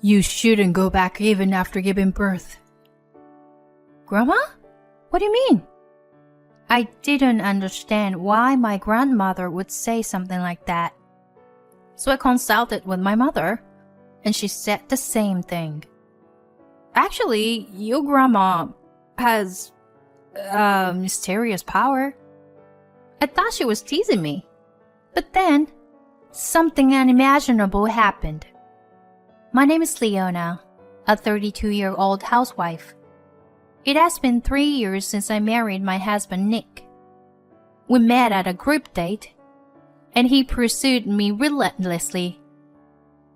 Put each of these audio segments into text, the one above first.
You shouldn't go back even after giving birth. Grandma? What do you mean? I didn't understand why my grandmother would say something like that. So I consulted with my mother, and she said the same thing. Actually, your grandma has mysterious power. I thought she was teasing me. But then, something unimaginable happened. My name is Leona, a 32-year-old housewife. It has been 3 years since I married my husband Nick. We met at a group date, and he pursued me relentlessly,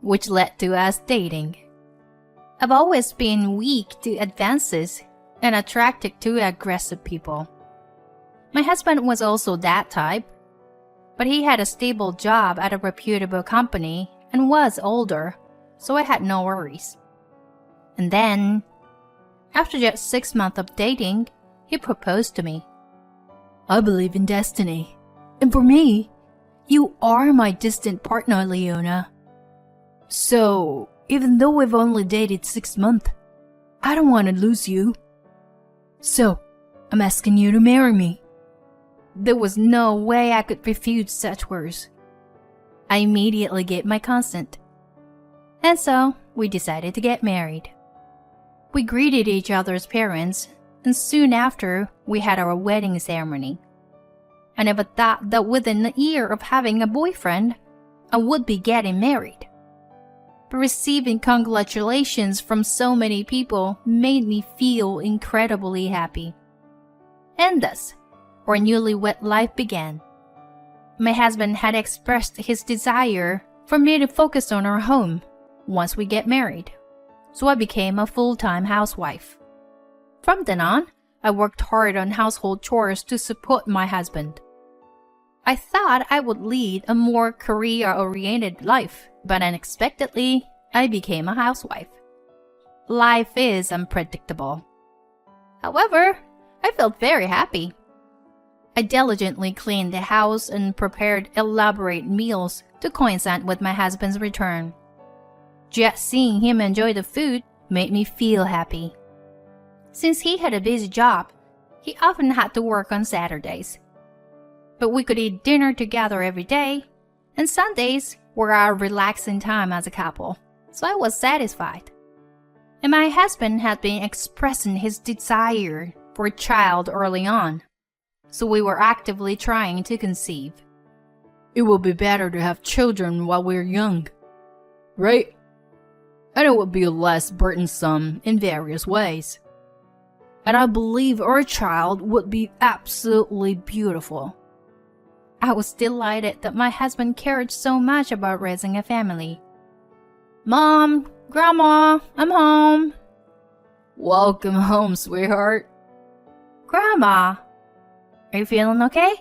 which led to us dating. I've always been weak to advances and attracted to aggressive people. My husband was also that type, but he had a stable job at a reputable company and was older, so I had no worries. And then, after just 6 months of dating, he proposed to me. I believe in destiny. And for me, you are my distant partner, Leona. So, even though we've only dated 6 months, I don't want to lose you. So, I'm asking you to marry me. There was no way I could refuse such words. I immediately gave my consent. And so, we decided to get married. We greeted each other's parents, and soon after, we had our wedding ceremony. I never thought that within a year of having a boyfriend, I would be getting married. But receiving congratulations from so many people made me feel incredibly happy. And thus, our newlywed life began. My husband had expressed his desire for me to focus on our home once we get married, so I became a full-time housewife. From then on, I worked hard on household chores to support my husband. I thought I would lead a more career-oriented life, but unexpectedly, I became a housewife. Life is unpredictable. However, I felt very happy. I diligently cleaned the house and prepared elaborate meals to coincide with my husband's return. Just seeing him enjoy the food made me feel happy. Since he had a busy job, he often had to work on Saturdays. But we could eat dinner together every day, and Sundays were our relaxing time as a couple, so I was satisfied. And my husband had been expressing his desire for a child early on, so we were actively trying to conceive. It will be better to have children while we're young, right? And it would be less burdensome in various ways. And I believe our child would be absolutely beautiful. I was delighted that my husband cared so much about raising a family. Mom, Grandma, I'm home. Welcome home, sweetheart. Grandma, are you feeling okay?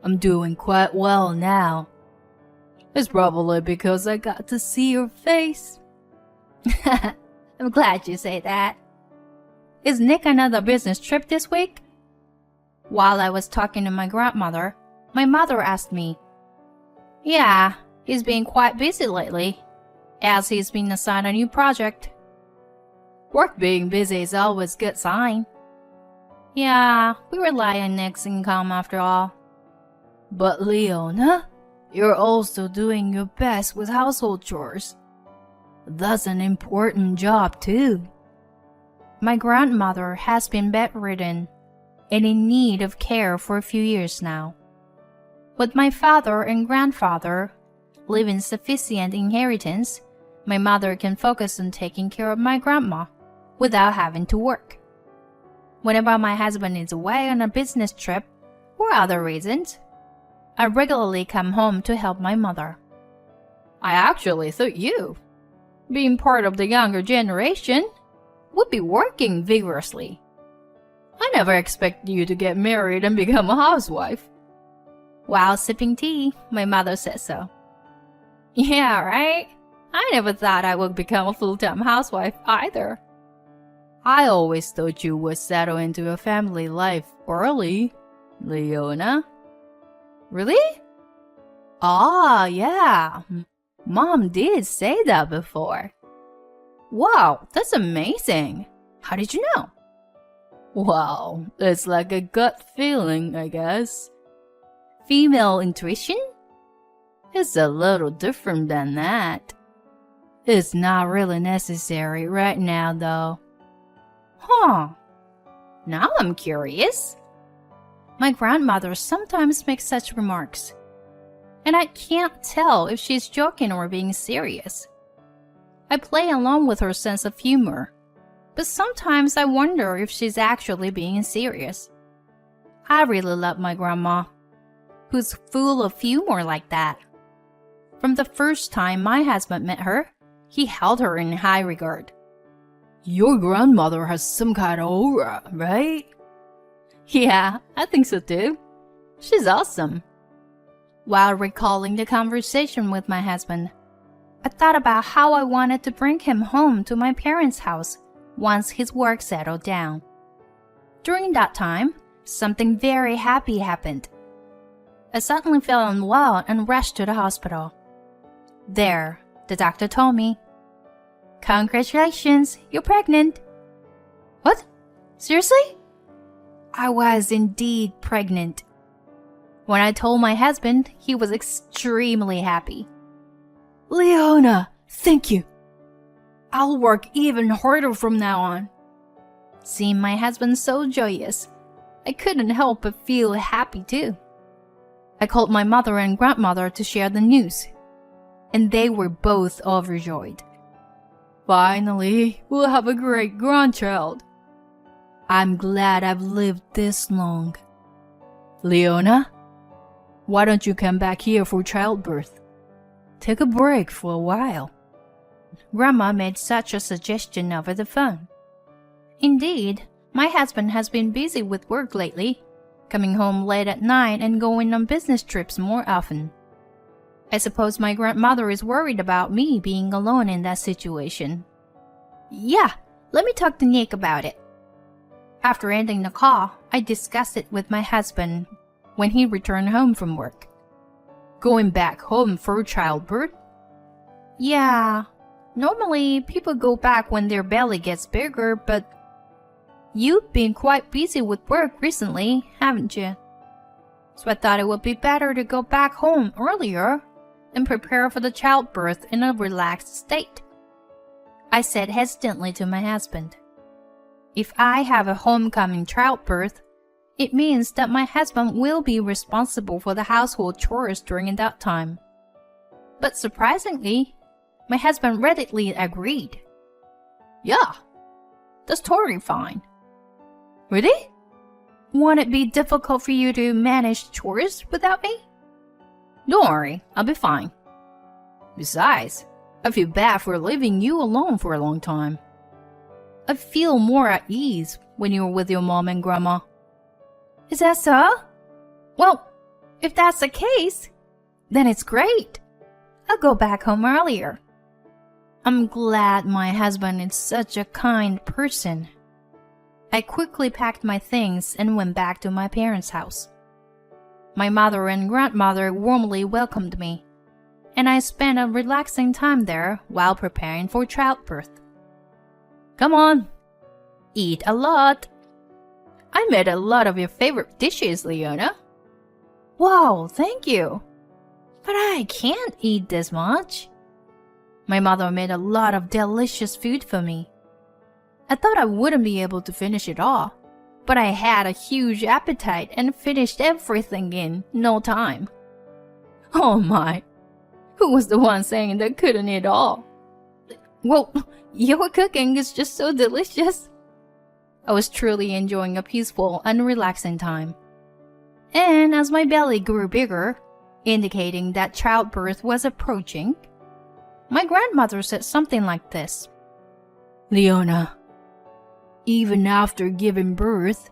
I'm doing quite well now. It's probably because I got to see your face. I'm glad you say that. Is Nick another business trip this week? While I was talking to my grandmother, my mother asked me. Yeah, he's been quite busy lately, as he's been assigned a new project. Work being busy is always a good sign. Yeah, we rely on Nick's income after all. But Leona, you're also doing your best with household chores. That's an important job too. My grandmother has been bedridden and in need of care for a few years now. With my father and grandfather leaving sufficient inheritance, my mother can focus on taking care of my grandma without having to work. Whenever my husband is away on a business trip or other reasons, I regularly come home to help my mother. I actually thought you, being part of the younger generation, would be working vigorously. I never expected you to get married and become a housewife. While sipping tea, my mother said so. Yeah, right? I never thought I would become a full-time housewife either. I always thought you would settle into a family life early, Leona. Really? Ah, yeah. Mom did say that before. Wow, that's amazing. How did you know? Well, it's like a gut feeling, I guess. Female intuition? It's a little different than that. It's not really necessary right now, though. Huh. Now I'm curious. My grandmother sometimes makes such remarks, and I can't tell if she's joking or being serious. I play along with her sense of humor, but sometimes I wonder if she's actually being serious. I really love my grandma, who's full of humor like that. From the first time my husband met her, he held her in high regard. Your grandmother has some kind of aura, right? Yeah, I think so too. She's awesome. While recalling the conversation with my husband, I thought about how I wanted to bring him home to my parents' house once his work settled down. During that time, something very happy happened. I suddenly felt unwell and rushed to the hospital. There, the doctor told me, "Congratulations, you're pregnant." What? Seriously? I was indeed pregnant. When I told my husband, he was extremely happy. Leona, thank you. I'll work even harder from now on. Seeing my husband so joyous, I couldn't help but feel happy too. I called my mother and grandmother to share the news, and they were both overjoyed. Finally, we'll have a great grandchild. I'm glad I've lived this long. Leona, why don't you come back here for childbirth? Take a break for a while. Grandma made such a suggestion over the phone. Indeed, my husband has been busy with work lately, coming home late at night and going on business trips more often. I suppose my grandmother is worried about me being alone in that situation. Yeah, let me talk to Nick about it. After ending the call, I discussed it with my husband when he returned home from work. Going back home for childbirth? Yeah, normally people go back when their belly gets bigger, but you've been quite busy with work recently, haven't you? So I thought it would be better to go back home earlier and prepare for the childbirth in a relaxed state. I said hesitantly to my husband, "If I have a homecoming childbirth, it means that my husband will be responsible for the household chores during that time." But surprisingly, my husband readily agreed. "Yeah, that's totally fine." "Really? Won't it be difficult for you to manage chores without me?" "Don't worry, I'll be fine. Besides, I feel bad for leaving you alone for a long time. I feel more at ease when you're with your mom and grandma." "Is that so? Well, if that's the case, then it's great. I'll go back home earlier." I'm glad my husband is such a kind person. I quickly packed my things and went back to my parents' house. My mother and grandmother warmly welcomed me, and I spent a relaxing time there while preparing for childbirth. "Come on, eat a lot. I made a lot of your favorite dishes, Leona." "Wow, thank you. But I can't eat this much." My mother made a lot of delicious food for me. I thought I wouldn't be able to finish it all, but I had a huge appetite and finished everything in no time. Oh my, who was the one saying that couldn't eat all? Well, your cooking is just so delicious. I was truly enjoying a peaceful and relaxing time. And as my belly grew bigger, indicating that childbirth was approaching, my grandmother said something like this. "Leona, even after giving birth,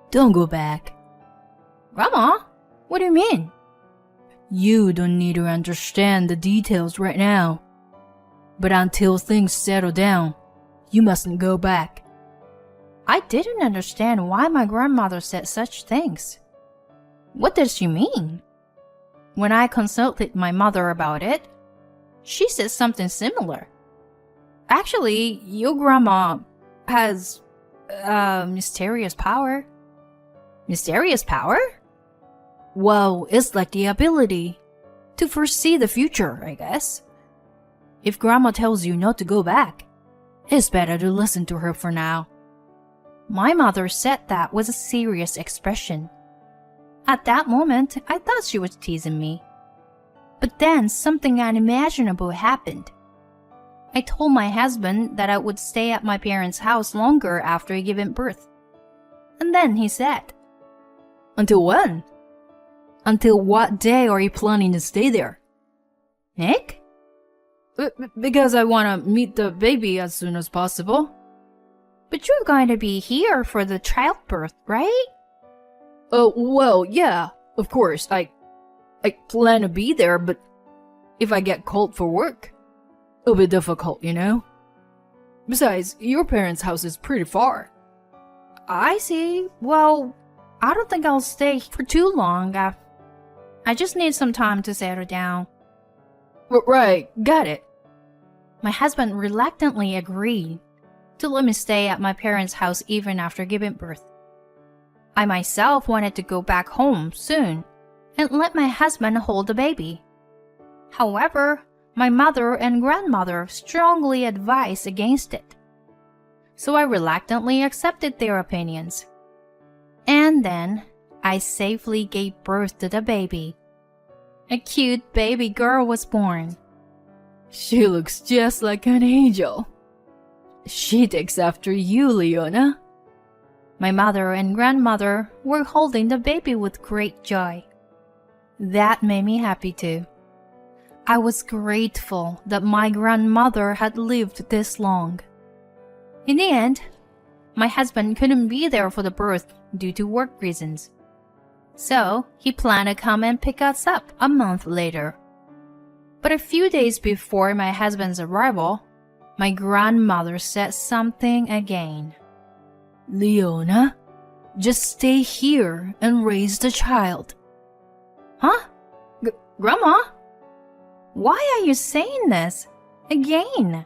don't go back." "Grandma, what do you mean?" "You don't need to understand the details right now. But until things settle down, you mustn't go back." I didn't understand why my grandmother said such things. What does she mean? When I consulted my mother about it, she said something similar. Actually, your grandma has mysterious power. Mysterious power? Well, it's like the ability to foresee the future, I guess. If grandma tells you not to go back, it's better to listen to her for now. My mother said that with a serious expression. At that moment, I thought she was teasing me. But then something unimaginable happened. I told my husband that I would stay at my parents' house longer after giving birth. And then he said, "Until when? Until what day are you planning to stay there?" "Nick?" Because I want to meet the baby as soon as possible." "But you're going to be here for the childbirth, right?" "Oh, well, yeah, of course. I plan to be there, but if I get called for work, it'll be difficult, you know? Besides, your parents' house is pretty far." "I see. Well, I don't think I'll stay for too long. I just need some time to settle down." Right, got it." My husband reluctantly agreed to let me stay at my parents' house even after giving birth. I myself wanted to go back home soon and let my husband hold the baby. However, my mother and grandmother strongly advised against it. So I reluctantly accepted their opinions. And then I safely gave birth to the baby. A cute baby girl was born. She looks just like an angel. She takes after you, Leona. My mother and grandmother were holding the baby with great joy. That made me happy too. I was grateful that my grandmother had lived this long. In the end, my husband couldn't be there for the birth due to work reasons. So he planned to come and pick us up a month later. But a few days before my husband's arrival, my grandmother said something again. "Leona, just stay here and raise the child." "Huh? Grandma? Why are you saying this? Again?"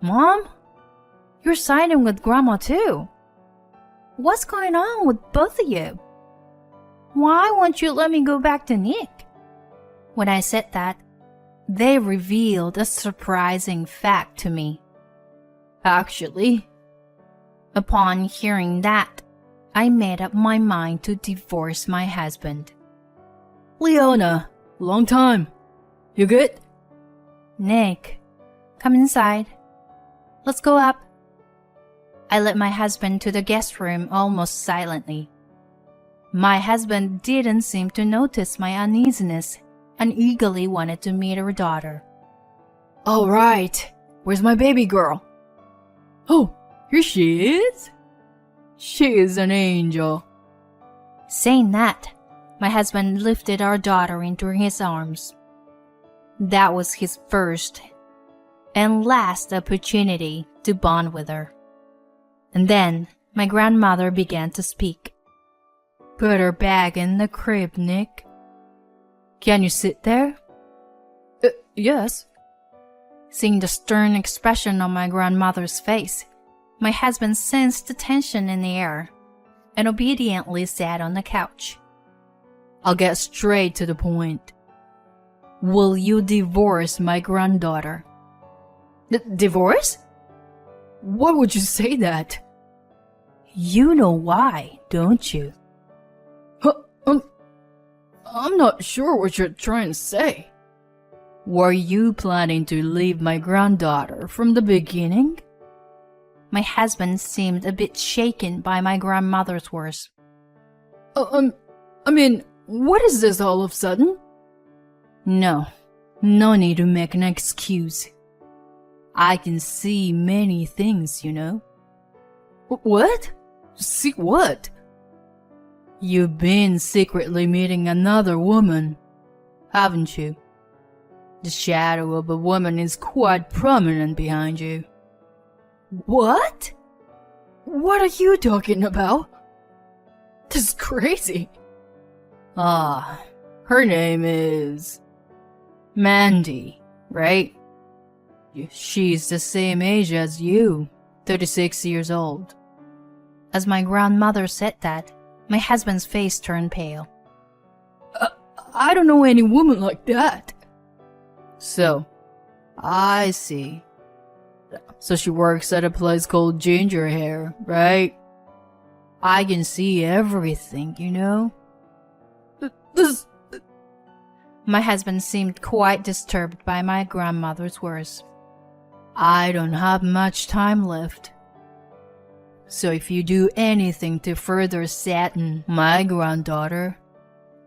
"Mom, you're siding with Grandma too. What's going on with both of you? Why won't you let me go back to Nick?" When I said that, they revealed a surprising fact to me. Actually, upon hearing that, I made up my mind to divorce my husband. "Leona, long time. You good?" "Nick, come inside. Let's go up." I led my husband to the guest room almost silently. My husband didn't seem to notice my uneasiness and eagerly wanted to meet her daughter. "All right, where's my baby girl?" "Oh, here she is. She is an angel." Saying that, my husband lifted our daughter into his arms. That was his first and last opportunity to bond with her. And then my grandmother began to speak. "Put her back in the crib, Nick. Can you sit there?" Yes." Seeing the stern expression on my grandmother's face, my husband sensed the tension in the air and obediently sat on the couch. "I'll get straight to the point. Will you divorce my granddaughter?" Divorce? Why would you say that?" "You know why, don't you?" I'm not sure what you're trying to say." "Were you planning to leave my granddaughter from the beginning?" My husband seemed a bit shaken by my grandmother's words. I mean, what is this all of a sudden?" No need to make an excuse. I can see many things, you know." "What? See what?" "You've been secretly meeting another woman, haven't you? The shadow of a woman is quite prominent behind you." "What? What are you talking about? This is crazy." Her name is Mandy, right? She's the same age as you, 36 years old. As my grandmother said that, my husband's face turned pale. I don't know any woman like that. So, I see. So she works at a place called Ginger Hair, right? I can see everything, you know? My husband seemed quite disturbed by my grandmother's words. I don't have much time left. So if you do anything to further sadden my granddaughter,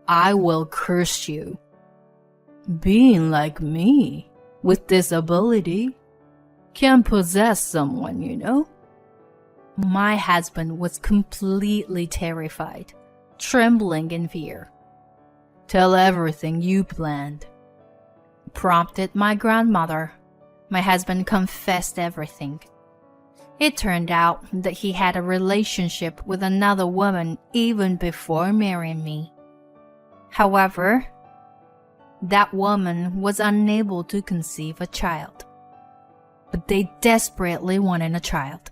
I will curse you. Being like me, with this ability, can possess someone, you know? My husband was completely terrified, trembling in fear. Tell everything you planned, prompted my grandmother. My husband confessed everything. It turned out that he had a relationship with another woman even before marrying me. However, that woman was unable to conceive a child. But they desperately wanted a child.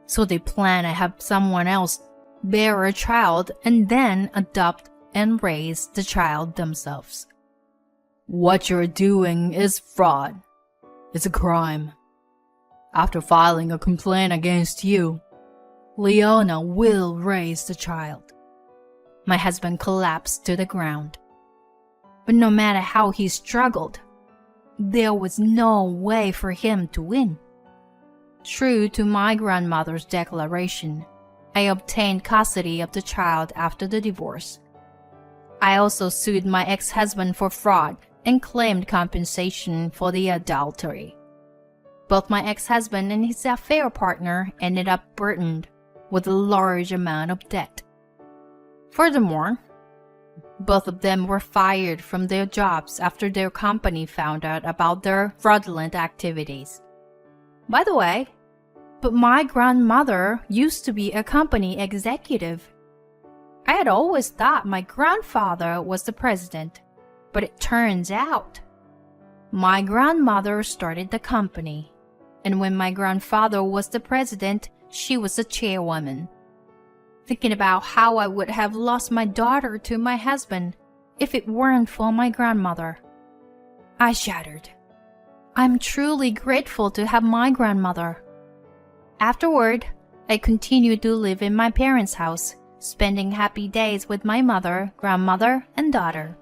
So they planned to have someone else bear a child and then adopt and raise the child themselves. What you're doing is fraud. It's a crime. After filing a complaint against you, Leona will raise the child. My husband collapsed to the ground. But no matter how he struggled, there was no way for him to win. True to my grandmother's declaration, I obtained custody of the child after the divorce. I also sued my ex-husband for fraud and claimed compensation for the adultery. Both my ex-husband and his affair partner ended up burdened with a large amount of debt. Furthermore, both of them were fired from their jobs after their company found out about their fraudulent activities. By the way, but my grandmother used to be a company executive. I had always thought my grandfather was the president, but it turns out my grandmother started the company, and when my grandfather was the president, she was the chairwoman. Thinking about how I would have lost my daughter to my husband if it weren't for my grandmother, I shuddered. I'm truly grateful to have my grandmother. Afterward, I continued to live in my parents' house, spending happy days with my mother, grandmother, and daughter.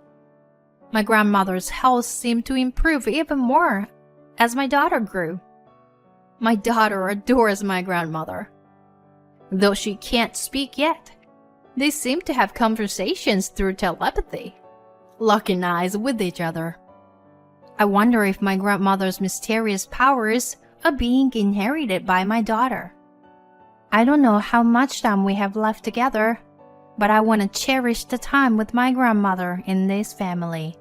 My grandmother's health seemed to improve even more as my daughter grew. My daughter adores my grandmother. Though she can't speak yet, they seem to have conversations through telepathy, locking eyes with each other. I wonder if my grandmother's mysterious powers are being inherited by my daughter. I don't know how much time we have left together, but I want to cherish the time with my grandmother in this family.